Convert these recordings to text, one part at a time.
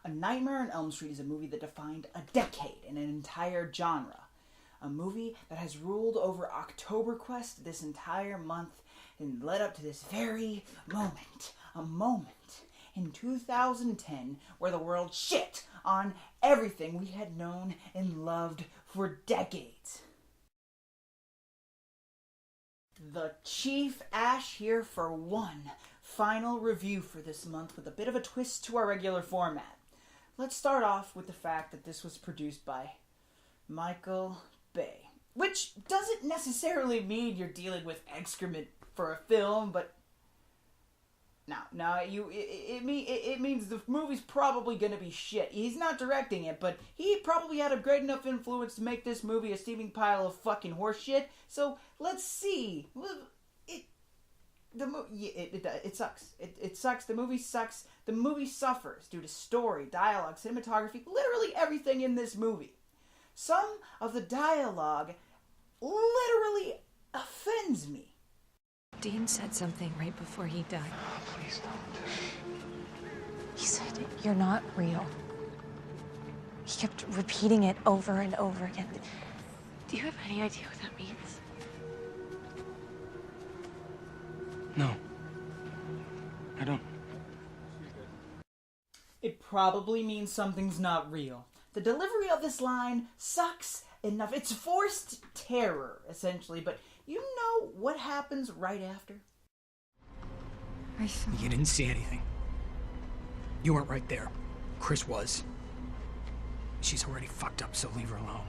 A Nightmare on Elm Street is a movie that defined a decade and an entire genre. A movie that has ruled over OctoberQuest this entire month and led up to this very moment. A moment in 2010 where the world shit on everything we had known and loved for decades. The Chief Asch here for one final review for this month with a bit of a twist to our regular format. Let's start off with the fact that this was produced by Michael Bay, which doesn't necessarily mean you're dealing with excrement for a film, but it means the movie's probably gonna be shit. He's not directing it, but he probably had a great enough influence to make this movie a steaming pile of fucking horse shit. So let's see. It sucks. It sucks. The movie sucks. The movie suffers due to story, dialogue, cinematography, literally everything in this movie. Some of the dialogue literally offends me. Dean said something right before he died. Oh, please don't. He said, "You're not real." He kept repeating it over and over again. Do you have any idea what that means? No. I don't. It probably means something's not real. The delivery of this line sucks enough. It's forced terror, essentially, but you know what happens right after? You didn't see anything. You weren't right there. Chris was. She's already fucked up, so leave her alone.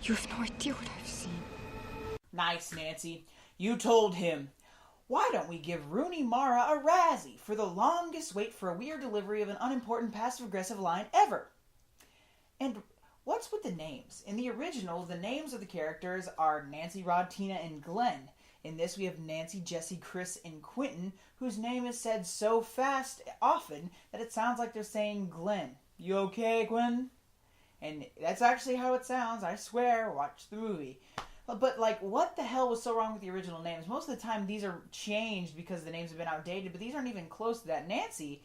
You have no idea what I've seen. Nice, Nancy. You told him. Why don't we give Rooney Mara a Razzie for the longest wait for a weird delivery of an unimportant passive-aggressive line ever? And what's with the names? In the original, the names of the characters are Nancy, Rod, Tina, and Glenn. In this, we have Nancy, Jesse, Chris, and Quentin, whose name is said so fast often that it sounds like they're saying Glenn. You okay, Glenn? And that's actually how it sounds, I swear. Watch the movie. But, like, what the hell was so wrong with the original names? Most of the time, these are changed because the names have been outdated, but these aren't even close to that. Nancy,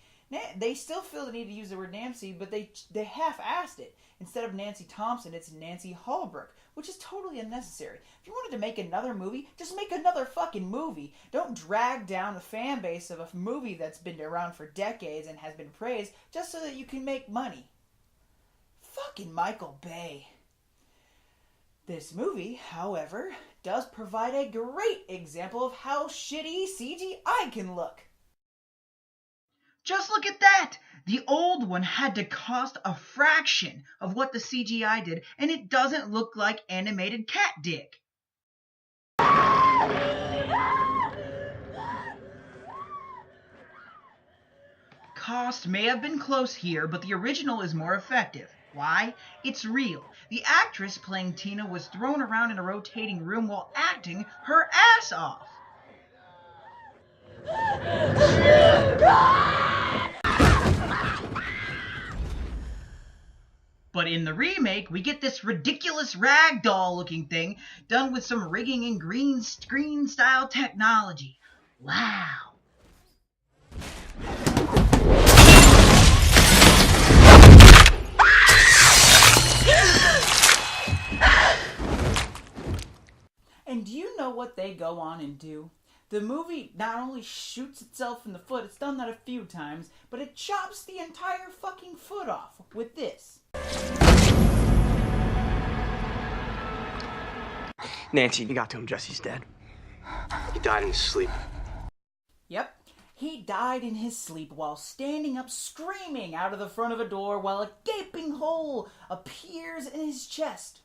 they still feel the need to use the word Nancy, but they half-assed it. Instead of Nancy Thompson, it's Nancy Holbrook, which is totally unnecessary. If you wanted to make another movie, just make another fucking movie. Don't drag down the fan base of a movie that's been around for decades and has been praised just so that you can make money. Fucking Michael Bay. This movie, however, does provide a great example of how shitty CGI can look. Just look at that! The old one had to cost a fraction of what the CGI did, and it doesn't look like animated cat dick. Cost may have been close here, but the original is more effective. Why? It's real. The actress playing Tina was thrown around in a rotating room while acting her ass off. But in the remake, we get this ridiculous ragdoll-looking thing done with some rigging and green screen-style technology. Wow. And do you know what they go on and do? The movie not only shoots itself in the foot, it's done that a few times, but it chops the entire fucking foot off with this. Nancy, you got to him. Jesse's dead. He died in his sleep. Yep. He died in his sleep while standing up screaming out of the front of a door while a gaping hole appears in his chest.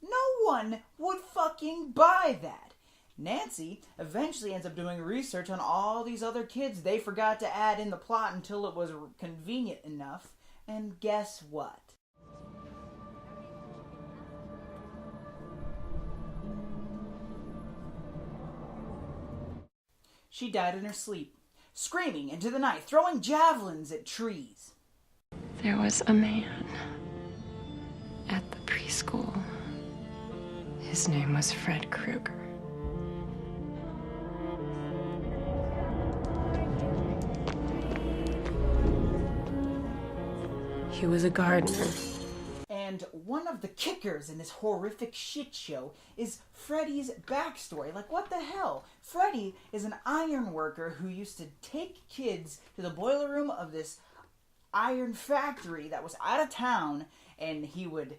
No one would fucking buy that. Nancy eventually ends up doing research on all these other kids they forgot to add in the plot until it was convenient enough. And guess what? She died in her sleep, screaming into the night, throwing javelins at trees. There was a man at the preschool. His name was Fred Krueger. He was a gardener. And one of the kickers in this horrific shit show is Freddy's backstory. Like, what the hell? Freddy is an iron worker who used to take kids to the boiler room of this iron factory that was out of town, and he would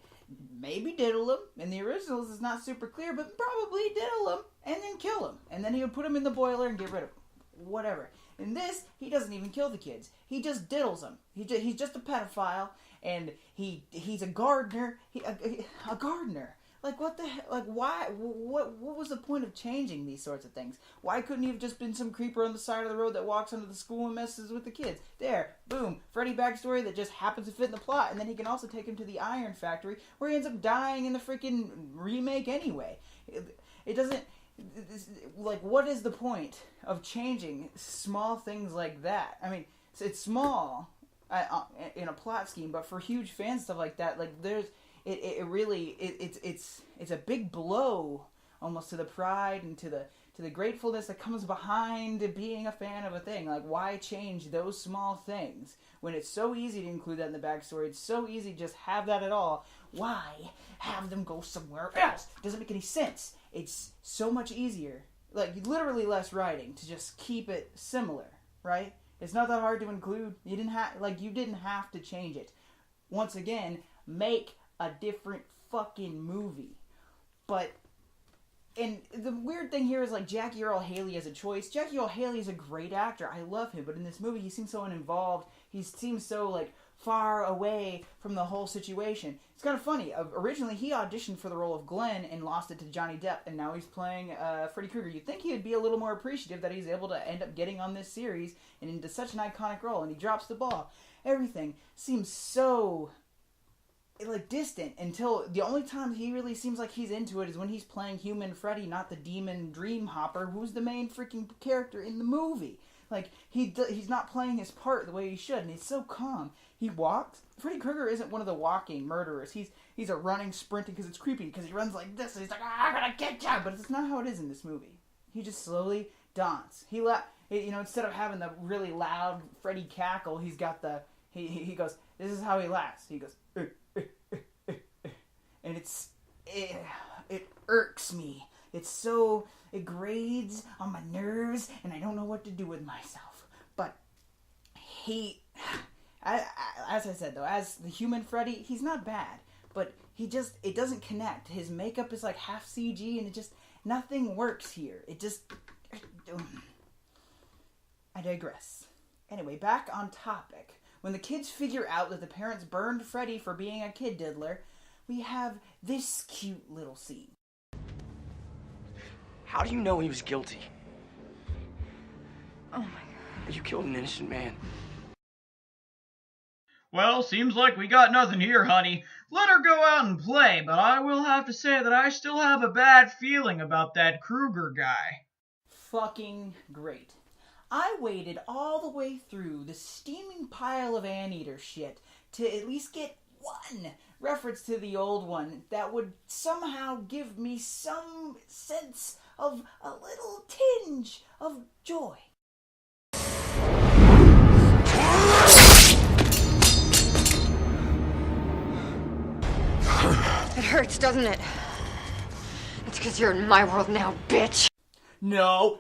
maybe diddle them. In the originals, it's not super clear, but probably diddle them and then kill them. And then he would put them in the boiler and get rid of them. Whatever. In this, he doesn't even kill the kids. He just diddles them. He's just a pedophile, and he's a gardener. A gardener. Like, what the hell? Like, why? What was the point of changing these sorts of things? Why couldn't he have just been some creeper on the side of the road that walks into the school and messes with the kids? There, boom, Freddy backstory that just happens to fit in the plot, and then he can also take him to the iron factory where he ends up dying in the freaking remake anyway. It doesn't... Like, what is the point of changing small things like that? I mean, it's small in a plot scheme, but for huge fan stuff like that, like, there's... It's a big blow almost to the pride and to the gratefulness that comes behind being a fan of a thing. Like, why change those small things when it's so easy to include that in the backstory? It's so easy to just have that at all. Why have them go somewhere else? Doesn't make any sense. It's so much easier, like literally less writing, to just keep it similar, right? It's not that hard to include. You didn't have to change it. Once again, make a different fucking movie. But, and the weird thing here is, like, Jackie Earle Haley as a choice. Jackie Earle Haley is a great actor. I love him. But in this movie, he seems so uninvolved. He seems so, like, far away from the whole situation. It's kind of funny. Originally, he auditioned for the role of Glenn and lost it to Johnny Depp. And now he's playing Freddy Krueger. You'd think he would be a little more appreciative that he's able to end up getting on this series and into such an iconic role. And he drops the ball. Everything seems so... like, distant, until the only time he really seems like he's into it is when he's playing human Freddy, not the demon Dream Hopper, who's the main freaking character in the movie. Like, he's not playing his part the way he should, and he's so calm. He walks. Freddy Krueger isn't one of the walking murderers. He's a running, sprinting, because it's creepy, because he runs like this, and he's like, I'm gonna get you! But it's not how it is in this movie. He just slowly dawns. Instead of having the really loud Freddy cackle, he's got the, he goes, this is how he laughs. He goes, and it irks me. It grades on my nerves, and I don't know what to do with myself. But as I said though, as the human Freddy, he's not bad, but it doesn't connect. His makeup is like half CG, and nothing works here. I digress. Anyway, back on topic. When the kids figure out that the parents burned Freddy for being a kid diddler, we have this cute little scene. How do you know he was guilty? Oh my God. You killed an innocent man. Well, seems like we got nothing here, honey. Let her go out and play, but I will have to say that I still have a bad feeling about that Krueger guy. Fucking great. I waited all the way through the steaming pile of anteater shit to at least get one reference to the old one that would somehow give me some sense of a little tinge of joy. It hurts, doesn't it? It's because you're in my world now, bitch. No.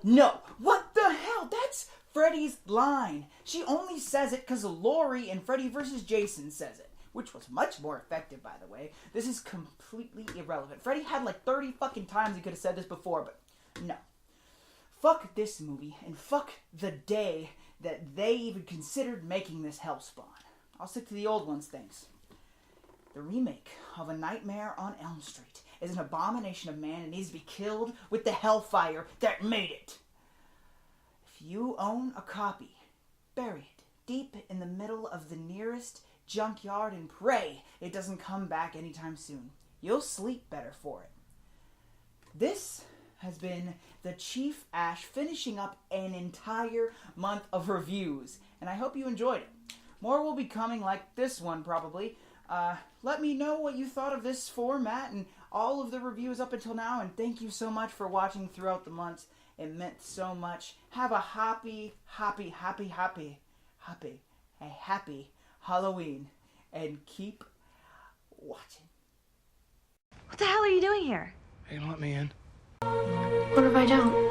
What the hell? That's Freddy's line. She only says it because Laurie in Freddy vs. Jason says it, which was much more effective, by the way. This is completely irrelevant. Freddy had like 30 fucking times he could have said this before, but no. Fuck this movie, and fuck the day that they even considered making this hellspawn. I'll stick to the old ones, thanks. The remake of A Nightmare on Elm Street is an abomination of man and needs to be killed with the hellfire that made it. If you own a copy, bury it deep in the middle of the nearest junkyard and pray it doesn't come back anytime soon. You'll sleep better for it. This has been the Chief Asch finishing up an entire month of reviews, and I hope you enjoyed it. More will be coming like this one, probably. Let me know what you thought of this format and all of the reviews up until now, and thank you so much for watching throughout the months. It meant so much. Have a happy Halloween, and keep watching. What the hell are you doing here? Hey, let me in. What if I don't?